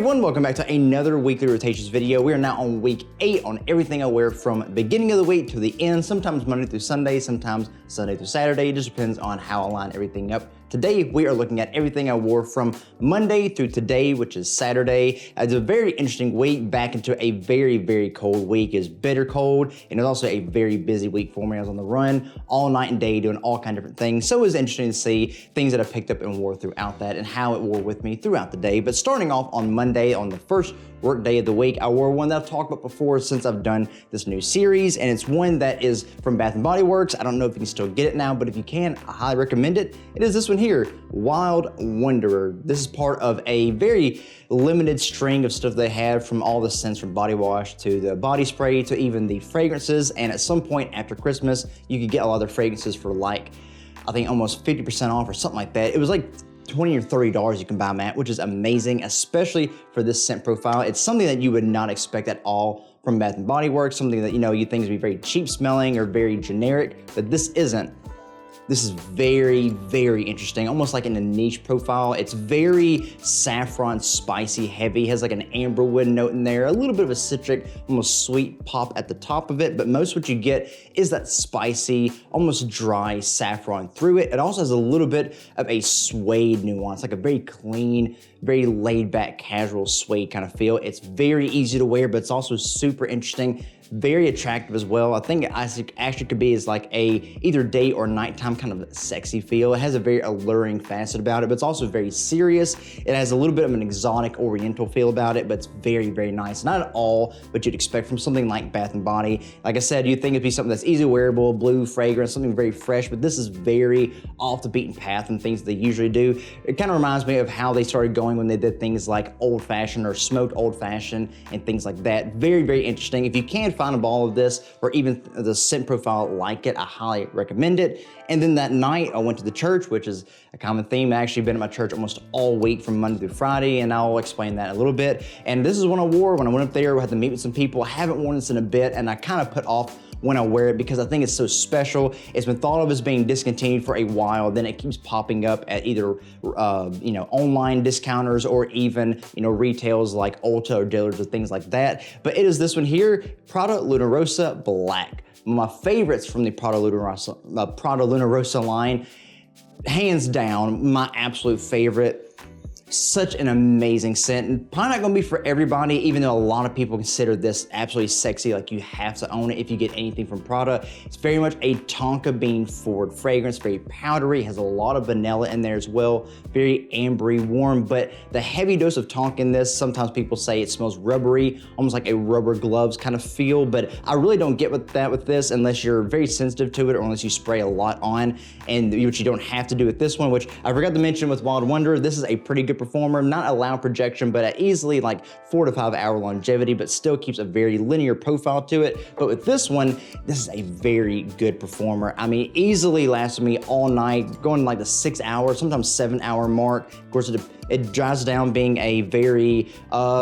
everyone, welcome back to another weekly rotations video. We are now on week 8 on everything I wear from the beginning of the week to the end, sometimes Monday through Sunday, sometimes Sunday through Saturday. It just depends on how I line everything up. Today, we are looking at everything I wore from Monday through today, which is Saturday. It's a very interesting week, back into a very, very cold week. It's bitter cold, and it's also a very busy week for me. I was on the run all night and day doing all kinds of different things. So it was interesting to see things that I picked up and wore throughout that and how it wore with me throughout the day. But starting off on Monday, on the first work day of the week, I wore one that I've talked about before since I've done this new series, and it's one that is from Bath & Body Works. I don't know if you can still get it now, but if you can, I highly recommend it. It is this one here, Wild Wanderer. This is part of a very limited string of stuff they have, from all the scents from body wash to the body spray to even the fragrances. And at some point after Christmas, you could get a lot of their fragrances for like, I think almost 50% off or something like that. It was like $20 or $30 you can buy them at, which is amazing, especially for this scent profile. It's something that you would not expect at all from Bath & Body Works, something that you think would be very cheap smelling or very generic, but this isn't. This is very, very interesting, almost like in a niche profile. It's very saffron, spicy, heavy, has like an amberwood note in there, a little bit of a citric, almost sweet pop at the top of it, but most what you get is that spicy, almost dry saffron through it. It also has a little bit of a suede nuance, like a very clean, very laid back, casual suede kind of feel. It's very easy to wear, but it's also super interesting, very attractive as well. I think it actually could be as like a either day or nighttime kind of sexy feel. It has a very alluring facet about it, but it's also very serious. It has a little bit of an exotic oriental feel about it, but it's very, very nice. Not at all what you'd expect from something like Bath & Body. Like I said, you'd think it'd be something that's easy wearable, blue fragrance, something very fresh, but this is very off the beaten path and things they usually do. It kind of reminds me of how they started going when they did things like old fashioned or smoked old fashioned and things like that. Very, very interesting. If you can find a bottle of this or even the scent profile like it, I highly recommend it. And then that night I went to the church, which is a common theme. I've actually been at my church almost all week from Monday through Friday, and I'll explain that in a little bit. And this is one I wore when I went up there. I had to meet with some people. I haven't worn this in a bit, and I kind of put off when I wear it because I think it's so special. It's been thought of as being discontinued for a while, then it keeps popping up at either online discounters or even retails like Ulta or dealers or things like that. But it is this one here, Prada Luna Rossa Black. My favorites from the Prada Luna Rossa line, hands down, my absolute favorite. Such an amazing scent, and probably not gonna be for everybody, even though a lot of people consider this absolutely sexy, like you have to own it if you get anything from Prada. It's very much a tonka bean forward fragrance, very powdery, has a lot of vanilla in there as well, very ambery, warm, but the heavy dose of tonka in this, sometimes people say it smells rubbery, almost like a rubber gloves kind of feel, but I really don't get with this unless you're very sensitive to it or unless you spray a lot on, and which you don't have to do with this one, which I forgot to mention with Wild Wanderer. This is a pretty good performer, not a loud projection, but at easily like 4 to 5 hour longevity, but still keeps a very linear profile to it. But with this one, this is a very good performer. I mean, easily lasted me all night, going like the 6 hours, sometimes 7 hour mark. Of course, it dries down being a very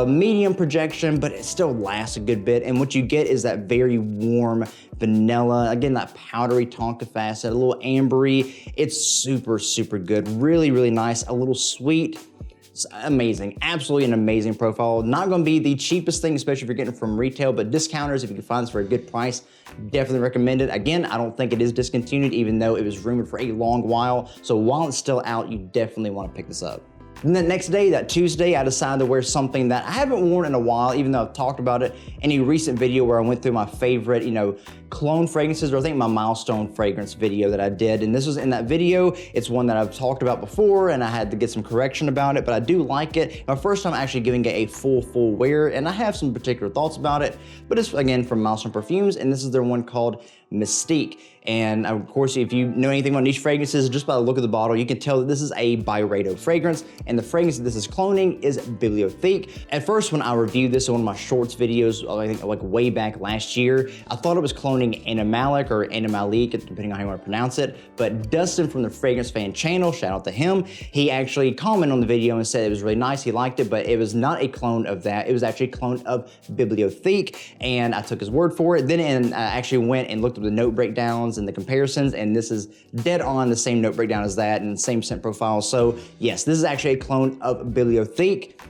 medium projection, but it still lasts a good bit. And what you get is that very warm vanilla, again, that powdery tonka facet, a little ambery. It's super, super good. Really, really nice, a little sweet. It's amazing, absolutely an amazing profile. Not gonna be the cheapest thing, especially if you're getting it from retail, but discounters, if you can find this for a good price, definitely recommend it. Again, I don't think it is discontinued, even though it was rumored for a long while. So while it's still out, you definitely wanna pick this up. And the next day, that Tuesday, I decided to wear something that I haven't worn in a while, even though I've talked about it in a recent video where I went through my favorite, clone fragrances, or I think my Milestone fragrance video that I did. And this was in that video. It's one that I've talked about before, and I had to get some correction about it, but I do like it. My first time actually giving it a full wear, and I have some particular thoughts about it, but it's again from Milestone Perfumes, and this is their one called Mystique. And of course, if you know anything about niche fragrances, just by the look of the bottle, you can tell that this is a Byredo fragrance, and the fragrance that this is cloning is Bibliothèque. At first, when I reviewed this in one of my shorts videos, I think like way back last year, I thought it was cloning Animalic or Animalique, depending on how you want to pronounce it. But Dustin from the Fragrance Fan channel, shout out to him, he actually commented on the video and said it was really nice, he liked it, but it was not a clone of that. It was actually a clone of Bibliothèque, and I took his word for it. Then I actually went and looked up the note breakdowns and the comparisons, and this is dead on the same note breakdown as that and the same scent profile. So yes, this is actually a clone of Bibliothèque.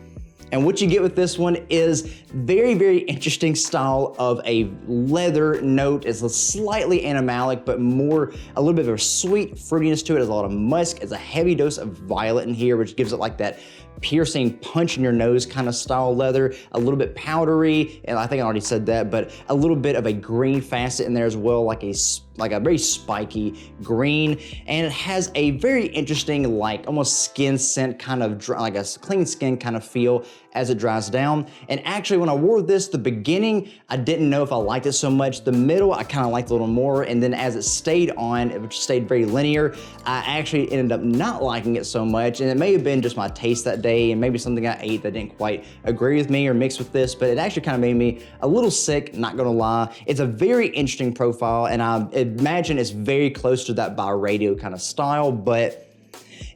And what you get with this one is very, very interesting style of a leather note. It's slightly animalic, but more a little bit of a sweet fruitiness to it. There's a lot of musk. It's a heavy dose of violet in here, which gives it like that piercing punch in your nose kind of style leather, a little bit powdery, and I think I already said that, but a little bit of a green facet in there as well, like a very spiky green, and it has a very interesting, like almost skin scent, kind of like a clean skin kind of feel as it dries down. And actually, when I wore this, the beginning, I didn't know if I liked it so much. The middle, I kind of liked a little more, and then as it stayed on, it stayed very linear, I actually ended up not liking it so much, and it may have been just my taste that day, and maybe something I ate that didn't quite agree with me or mix with this, but it actually kind of made me a little sick, not gonna lie. It's a very interesting profile, and I imagine it's very close to that by radio kind of style, but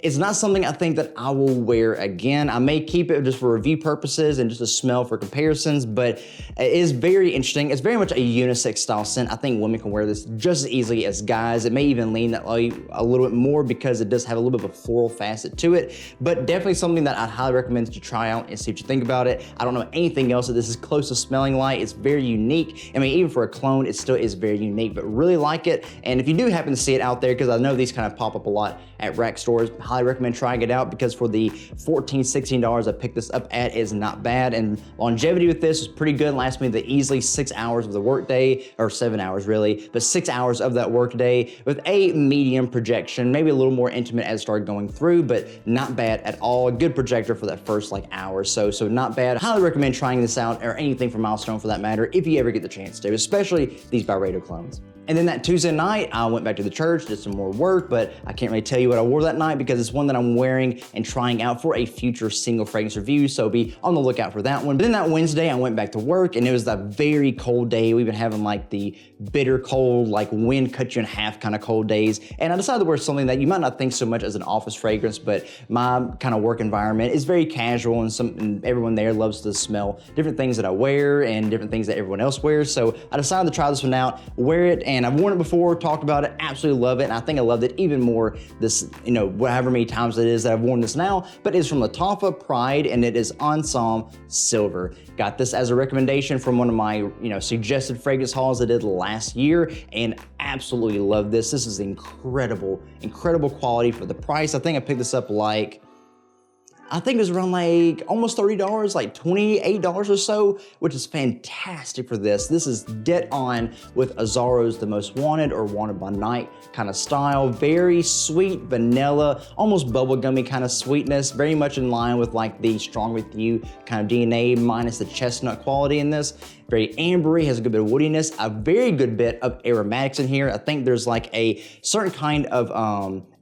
it's not something I think that I will wear again. I may keep it just for review purposes and just a smell for comparisons, but it is very interesting. It's very much a unisex style scent. I think women can wear this just as easily as guys. It may even lean that way a little bit more because it does have a little bit of a floral facet to it, but definitely something that I'd highly recommend that you try out and see what you think about it. I don't know anything else that this is close to smelling like. It's very unique. I mean, even for a clone, it still is very unique, but really like it. And if you do happen to see it out there, because I know these kind of pop up a lot at rack stores, highly recommend trying it out, because for the $14, $16 I picked this up at is not bad, and longevity with this is pretty good. It lasts me the easily 6 hours of the workday, or 7 hours really, but 6 hours of that workday with a medium projection, maybe a little more intimate as it started going through, but not bad at all. A good projector for that first like hour or so, so not bad. Highly recommend trying this out, or anything from Milestone for that matter, if you ever get the chance to, especially these by radio clones. And then that Tuesday night, I went back to the church, did some more work, but I can't really tell you what I wore that night because it's one that I'm wearing and trying out for a future single fragrance review, so be on the lookout for that one. But then that Wednesday, I went back to work, and it was that very cold day. We've been having like the bitter cold, like wind cut you in half kind of cold days, and I decided to wear something that you might not think so much as an office fragrance, but my kind of work environment is very casual, and everyone there loves to smell different things that I wear and different things that everyone else wears, so I decided to try this one out, wear it, and I've worn it before, talked about it, absolutely love it, and I think I loved it even more this, however many times it is that I've worn this now, but it's from Lattafa Pride, and it is Ansaam Silver. Got this as a recommendation from one of my, suggested fragrance hauls I did last year, and absolutely love this. This is incredible, incredible quality for the price. I think I picked this up I think it was around like almost $30, like $28 or so, which is fantastic for this. This is dead on with Azzaro's The Most Wanted or Wanted by Night kind of style. Very sweet, vanilla, almost bubblegummy kind of sweetness, very much in line with like the Strong With You kind of DNA minus the chestnut quality in this. Very ambery, has a good bit of woodiness, a very good bit of aromatics in here. I think there's like a certain kind of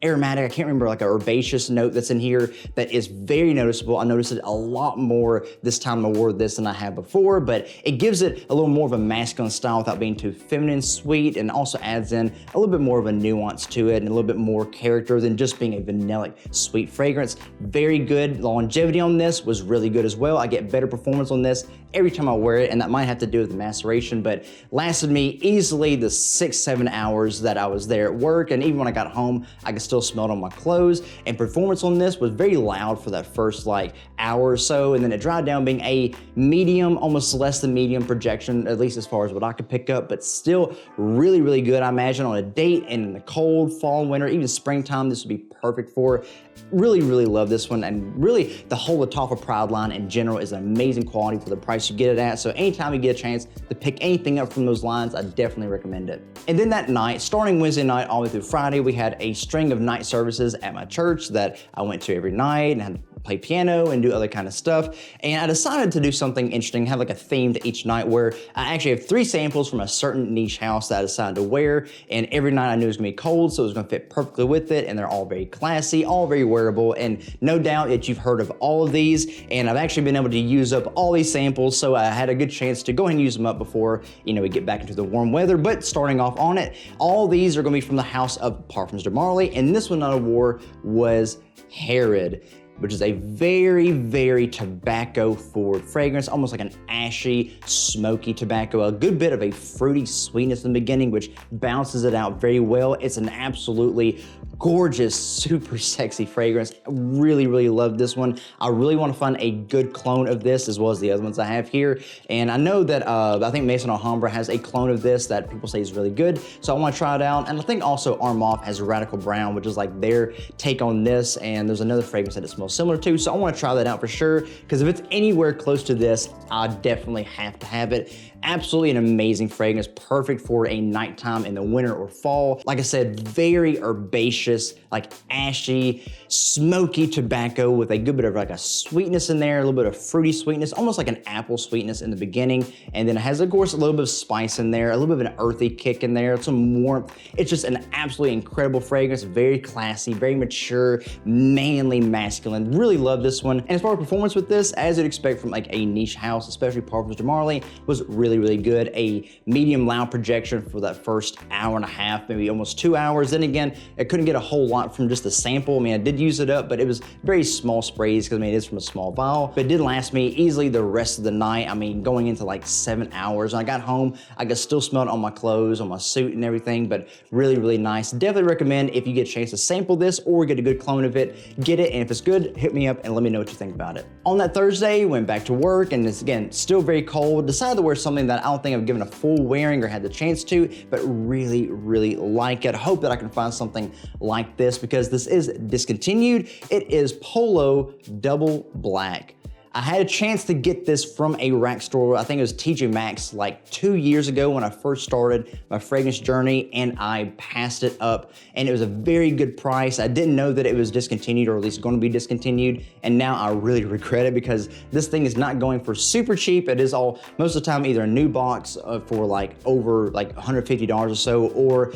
aromatic, I can't remember, like a herbaceous note that's in here that is very noticeable. I noticed it a lot more this time I wore this than I had before, but it gives it a little more of a masculine style without being too feminine sweet, and also adds in a little bit more of a nuance to it and a little bit more character than just being a vanillic sweet fragrance. Very good. Longevity on this was really good as well. I get better performance on this every time I wear it, and that might have to do with the maceration, but lasted me easily the 6-7 hours that I was there at work, and even when I got home, I could still smell it on my clothes. And performance on this was very loud for that first like hour or so, and then it dried down being a medium, almost less than medium projection, at least as far as what I could pick up, but still really, really good. I imagine on a date and in the cold fall, winter, even springtime, this would be perfect for. Really, really love this one, and really the whole Lattafa Pride line in general is an amazing quality for the price you get it at, so anytime you get a chance to pick anything up from those lines, I definitely recommend it. And then that night, starting Wednesday night all the way through Friday, we had a string of night services at my church that I went to every night and had play piano and do other kind of stuff. And I decided to do something interesting, have like a theme to each night, where I actually have 3 samples from a certain niche house that I decided to wear. And every night I knew it was gonna be cold, so it was gonna fit perfectly with it. And they're all very classy, all very wearable. And no doubt that you've heard of all of these. And I've actually been able to use up all these samples, so I had a good chance to go ahead and use them up before, we get back into the warm weather. But starting off on it, all these are gonna be from the house of Parfums de Marley. And this one I wore was Herod, which is a very, very tobacco-forward fragrance, almost like an ashy, smoky tobacco. A good bit of a fruity sweetness in the beginning, which balances it out very well. It's an absolutely gorgeous, super sexy fragrance. I really, really love this one. I really want to find a good clone of this as well as the other ones I have here. And I know that I think Maison Alhambra has a clone of this that people say is really good. So I want to try it out. And I think also Armaf has Radical Brown, which is like their take on this. And there's another fragrance that it smells similar to. So I want to try that out for sure. Because if it's anywhere close to this, I definitely have to have it. Absolutely an amazing fragrance, perfect for a nighttime in the winter or fall. Like I said, very herbaceous, like ashy, smoky tobacco with a good bit of like a sweetness in there, a little bit of fruity sweetness, almost like an apple sweetness in the beginning. And then it has, of course, a little bit of spice in there, a little bit of an earthy kick in there, some warmth. It's just an absolutely incredible fragrance, very classy, very mature, manly, masculine. Really love this one. And as far as performance with this, as you'd expect from like a niche house, especially Parfums de Marley, was really, really good. A medium loud projection for that first hour and a half, maybe almost 2 hours. Then again, I couldn't get a whole lot from just the sample. I mean, I did use it up, but it was very small sprays because I mean, it is from a small vial, but it did last me easily the rest of the night. I mean, going into like 7 hours. When I got home, I could still smell it on my clothes, on my suit and everything, but really, really nice. Definitely recommend if you get a chance to sample this or get a good clone of it, get it. And if it's good, hit me up and let me know what you think about it. On that Thursday, went back to work and it's again, still very cold. Decided to wear something that I don't think I've given a full wearing or had the chance to, but really, really like it. I hope that I can find something like this because this is discontinued. It is Polo Double Black. I had a chance to get this from a rack store. I think it was TJ Maxx like 2 years ago when I first started my fragrance journey, and I passed it up and it was a very good price. I didn't know that it was discontinued or at least going to be discontinued, and now I really regret it because this thing is not going for super cheap. It is all most of the time either a new box for like over like $150 or so, or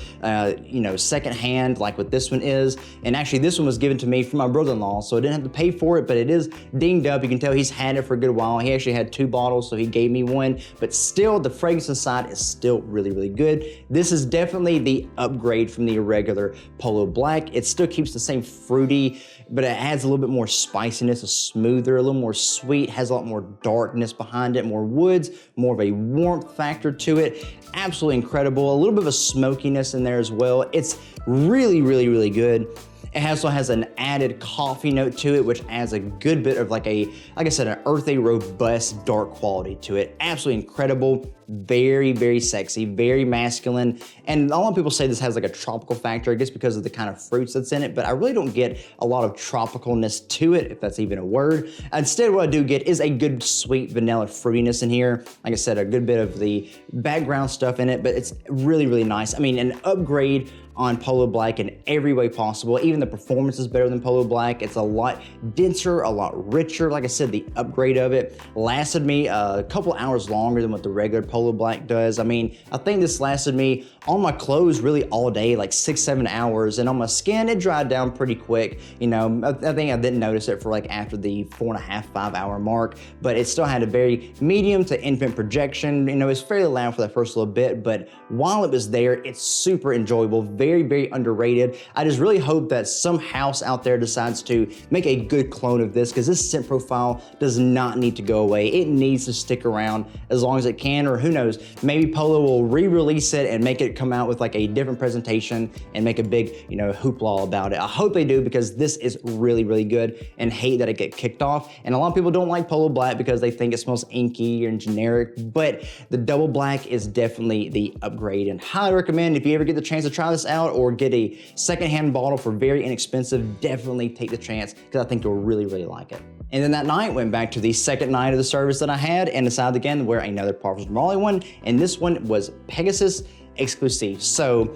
you know, secondhand like what this one is. And actually this one was given to me from my brother-in-law, so I didn't have to pay for it, but it is dinged up. You can tell he's had it for a good while. He actually had 2 bottles, so he gave me one, but still the fragrance inside is still really, really good. This is definitely the upgrade from the regular Polo Black. It still keeps the same fruity, but it adds a little bit more spiciness, a smoother, a little more sweet, has a lot more darkness behind it, more woods, more of a warmth factor to it. Absolutely incredible. A little bit of a smokiness in there as well. It's really, really, really good. It also has an added coffee note to it, which adds a good bit of like I said, an earthy, robust, dark quality to it. Absolutely incredible. Very, very sexy, very masculine. And a lot of people say this has like a tropical factor, I guess because of the kind of fruits that's in it, but I really don't get a lot of tropicalness to it, if that's even a word. Instead, what I do get is a good sweet vanilla fruitiness in here. Like I said, a good bit of the background stuff in it, but it's really, really nice. I mean, an upgrade on Polo Black in every way possible. Even the performance is better than Polo Black. It's a lot denser, a lot richer. Like I said, the upgrade of it lasted me a couple hours longer than what the regular Polo Black does. I mean, I think this lasted me on my clothes really all day, like 6-7 hours, and on my skin, it dried down pretty quick. You know, I think I didn't notice it for like after the 4.5-5 hour mark, but it still had a very medium to infant projection. You know, it's fairly loud for that first little bit, but while it was there, it's super enjoyable, very, very underrated. I just really hope that some house out there decides to make a good clone of this, because this scent profile does not need to go away. It needs to stick around as long as it can, or who knows, maybe Polo will re-release it and make it come out with like a different presentation and make a big, you know, hoopla about it. I hope they do, because this is really, really good, and hate that it get kicked off. And a lot of people don't like Polo Black because they think it smells inky and generic, but the Double Black is definitely the upgrade, and highly recommend if you ever get the chance to try this out or get a secondhand bottle for very inexpensive, definitely take the chance, because I think you'll really, really like it. And then that night, went back to the second night of the service that I had and decided again to wear another Parfums de Marley one, and this one was Pegasus Exclusif. So,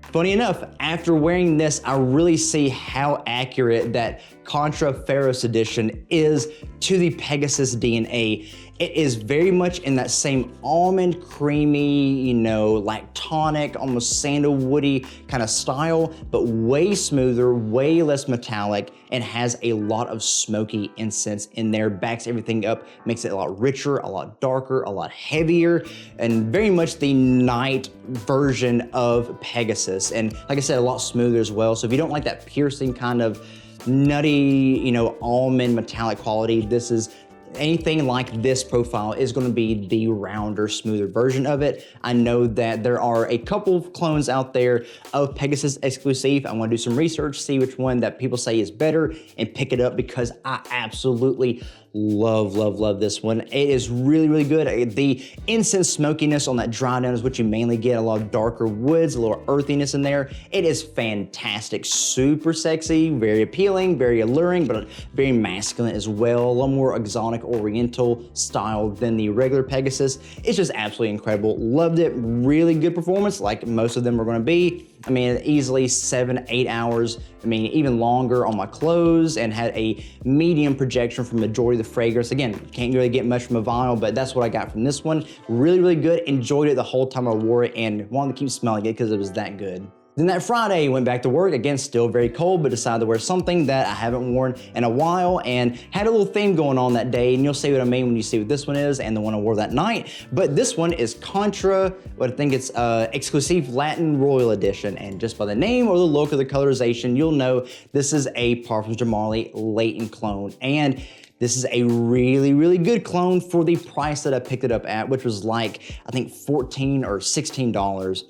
funny enough, after wearing this, I really see how accurate that Contra Ferros edition is to the Pegasus DNA. It is very much in that same almond, creamy, you know, lactonic, almost sandalwoody kind of style, but way smoother, way less metallic, and has a lot of smoky incense in there, backs everything up, makes it a lot richer, a lot darker, a lot heavier, and very much the night version of Pegasus. And like I said, a lot smoother as well. So if you don't like that piercing kind of nutty, you know, almond metallic quality, this is anything like this profile is going to be the rounder, smoother version of it. I know that there are a couple of clones out there of Pegasus Exclusif. I want to do some research, see which one that people say is better, and pick it up because I absolutely love this one. It is really good. The incense smokiness on that dry down is what you mainly get. A lot of darker woods, a little earthiness in there. It is fantastic, super sexy, very appealing, very alluring, but very masculine as well. A little more exotic oriental style than the regular Pegasus. It's just absolutely incredible. Loved it. Really good performance, like most of them are going to be. I mean, easily 7-8 hours. I mean, even longer on my clothes, and had a medium projection for majority of the fragrance. Again, can't really get much from a vial, but that's what I got from this one. Really good. Enjoyed it the whole time I wore it and wanted to keep smelling it because it was that good. Then that Friday, went back to work, again, still very cold, but decided to wear something that I haven't worn in a while, and had a little theme going on that day, and you'll see what I mean when you see what this one is and the one I wore that night. But this one is Contra, but I think it's Exclusif Latin Royal Edition, and just by the name or the look or the colorization, you'll know this is a Parfums de Marley Layton clone. And this is a really good clone for the price that I picked it up at, which was like, I think $14 or $16.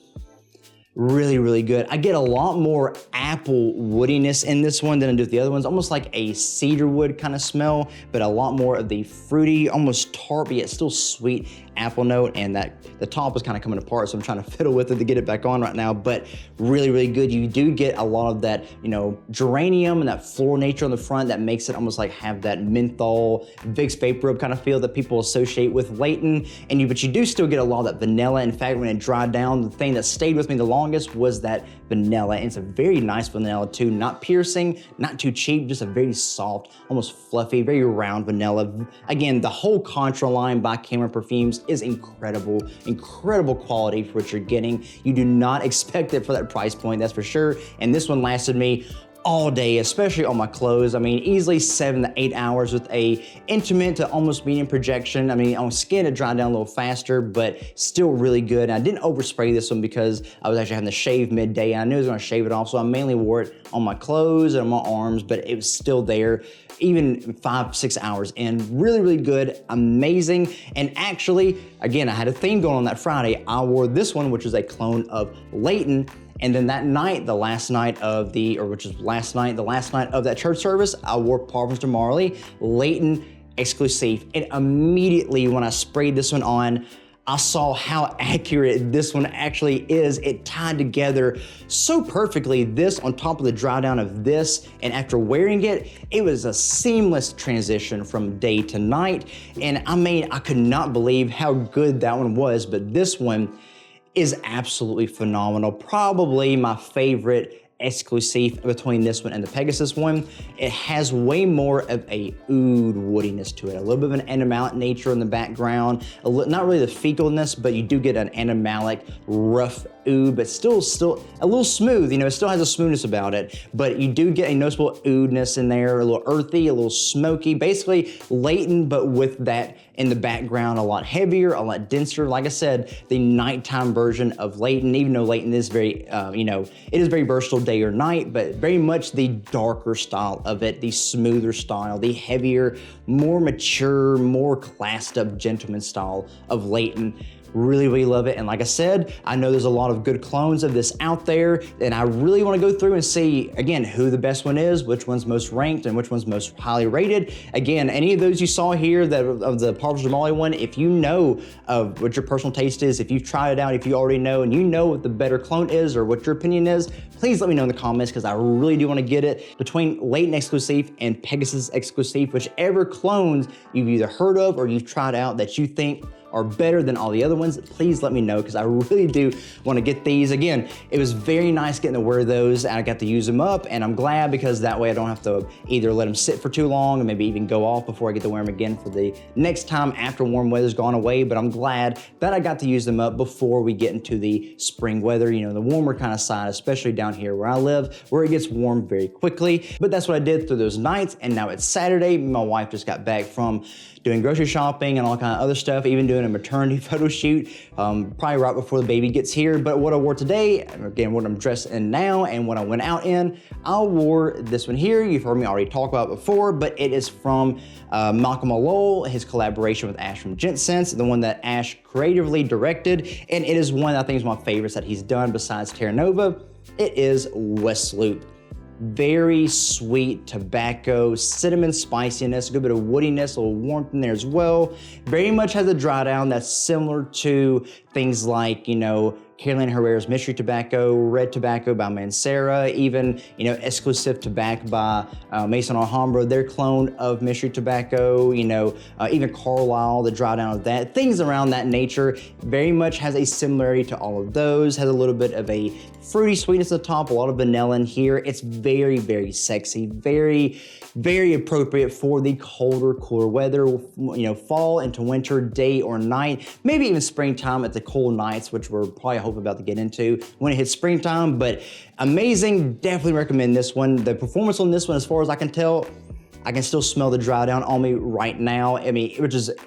Really good. I get a lot more apple woodiness in this one than I do with the other ones. Almost like a cedar wood kind of smell, but a lot more of the fruity, almost tart, but yet still sweet apple note. And that the top is kind of coming apart, so I'm trying to fiddle with it to get it back on right now, but really good. You do get a lot of that, you know, geranium and that floral nature on the front that makes it almost like have that menthol, Vicks Vapor Rub kind of feel that people associate with Layton. But you do still get a lot of that vanilla. In fact, when it dried down, the thing that stayed with me the longest was that vanilla. And it's a very nice vanilla too, not piercing, not too cheap, just a very soft, almost fluffy, very round vanilla. Again, the whole Contra line by Camara Perfumes is incredible quality for what you're getting. You do not expect it for that price point, that's for sure. And this one lasted me all day, especially on my clothes. I mean, easily 7 to 8 hours with a intimate to almost medium projection. I mean, on skin, it dried down a little faster, but still really good. And I didn't overspray this one because I was actually having to shave midday, and I knew I was gonna shave it off, so I mainly wore it on my clothes and on my arms, but it was still there, even 5-6 hours in. Really good, amazing. And actually, again, I had a theme going on that Friday. I wore this one, which is a clone of Layton. And then that night, the last night of the last night of that church service, I wore Parfums de Marley Layton Exclusif. And immediately when I sprayed this one on, I saw how accurate this one actually is. It tied together so perfectly, this on top of the dry down of this, and after wearing it, it was a seamless transition from day to night. And I mean, I could not believe how good that one was, but this one is absolutely phenomenal. Probably my favorite Exclusif between this one and the Pegasus one. It has way more of a oud woodiness to it, a little bit of an animalic nature in the background, not really the fecalness, but you do get an animalic, rough oud, but still a little smooth. You know, it still has a smoothness about it, but you do get a noticeable oudness in there, a little earthy, a little smoky, basically Layton, but with that in the background, a lot heavier, a lot denser. Like I said, the nighttime version of Layton, even though Layton is very, you know, it is very versatile day or night, but very much the darker style of it, the smoother style, the heavier, more mature, more classed up gentleman style of Layton. Really love it. And like I said, I know there's a lot of good clones of this out there, and I really want to go through and see, again, who the best one is, which one's most ranked, and which one's most highly rated. Again, any of those you saw here that of the Parfums de Marley one, if you know of what your personal taste is, if you've tried it out, if you already know, and you know what the better clone is or what your opinion is, please let me know in the comments, because I really do want to get it. Between Layton Exclusif and Pegasus Exclusif, whichever clones you've either heard of or you've tried out that you think are better than all the other ones, please let me know, because I really do want to get these. Again, it was very nice getting to wear those, and I got to use them up, and I'm glad, because that way I don't have to either let them sit for too long and maybe even go off before I get to wear them again for the next time after warm weather's gone away. But I'm glad that I got to use them up before we get into the spring weather, you know, the warmer kind of side, especially down here where I live, where it gets warm very quickly. But that's what I did through those nights, and now it's Saturday. My wife just got back from doing grocery shopping and all kind of other stuff, even doing a maternity photo shoot, probably right before the baby gets here. But what I wore today, again, what I'm dressed in now and what I went out in, I wore this one here. You've heard me already talk about it before, but it is from Malul, his collaboration with Ash from Gents, the one that Ash creatively directed, and it is one that I think is my favorites that he's done besides Terra Nova. It is West Loop. Very sweet tobacco, cinnamon spiciness, a good bit of woodiness, a little warmth in there as well. Very much has a dry down that's similar to things like, you know, Carolina Herrera's Mystery Tobacco, Red Tobacco by Mancera, even, you know, Exclusif Tobacco by Maison Alhambra, their clone of Mystery Tobacco, you know, even Carlisle, the dry down of that, things around that nature, very much has a similarity to all of those, has a little bit of a fruity sweetness at the top, a lot of vanilla in here. It's very, very sexy, very, very appropriate for the colder, cooler weather, you know, fall into winter, day or night, maybe even springtime at the cold nights, which we're probably hoping about to get into when it hits springtime. But amazing, definitely recommend this one. The performance on this one, as far as I can tell, I can still smell the dry down on me right now. I mean,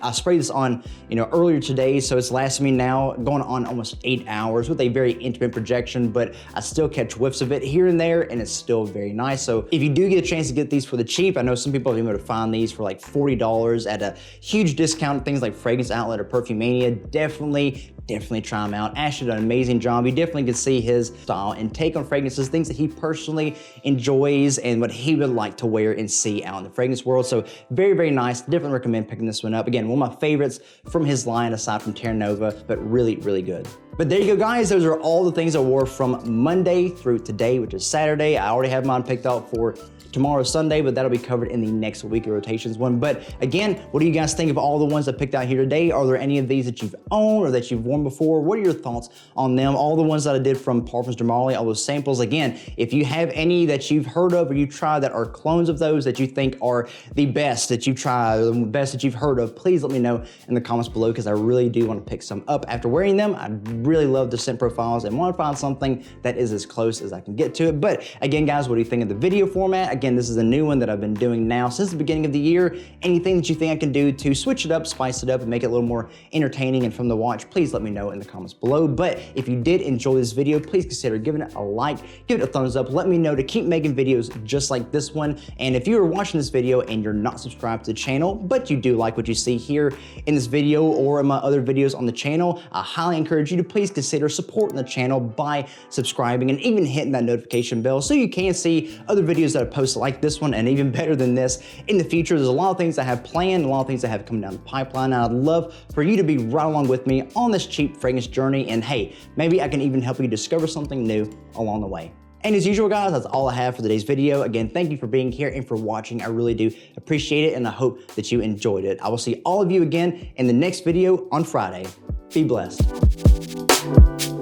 I sprayed this on, you know, earlier today, so it's lasting me now going on almost 8 hours with a very intimate projection, but I still catch whiffs of it here and there, and it's still very nice. So if you do get a chance to get these for the cheap, I know some people have been able to find these for like $40 at a huge discount, things like Fragrance Outlet or Perfumania. Definitely try them out. Ash did an amazing job. You definitely can see his style and take on fragrances, things that he personally enjoys and what he would like to wear and see out in the fragrance world. So very, very nice. Definitely recommend picking this one up. Again, one of my favorites from his line aside from Terra Nova, but really, really good. But there you go, guys. Those are all the things I wore from Monday through today, which is Saturday. I already have mine picked out for tomorrow, Sunday, but that'll be covered in the next weekly rotations one. But again, what do you guys think of all the ones I picked out here today? Are there any of these that you've owned or that you've worn before? What are your thoughts on them? All the ones that I did from Parfums de Marley, all those samples. Again, if you have any that you've heard of or you tried that are clones of those that you think are the best that you've tried, or the best that you've heard of, please let me know in the comments below, because I really do want to pick some up after wearing them. I really love the scent profiles and want to find something that is as close as I can get to it. But again, guys, what do you think of the video format? Again, this is a new one that I've been doing now since the beginning of the year. Anything that you think I can do to switch it up, spice it up, and make it a little more entertaining and fun to watch, please let me know in the comments below. But if you did enjoy this video, please consider giving it a like, give it a thumbs up, let me know to keep making videos just like this one. And if you are watching this video and you're not subscribed to the channel, but you do like what you see here in this video or in my other videos on the channel, I highly encourage you to please consider supporting the channel by subscribing and even hitting that notification bell so you can see other videos that I post like this one and even better than this in the future. There's a lot of things I have planned, a lot of things I have coming down the pipeline, and I'd love for you to be right along with me on this cheap fragrance journey. And hey, maybe I can even help you discover something new along the way. And as usual, guys, that's all I have for today's video. Again, thank you for being here and for watching. I really do appreciate it, and I hope that you enjoyed it. I will see all of you again in the next video on Friday. Be blessed.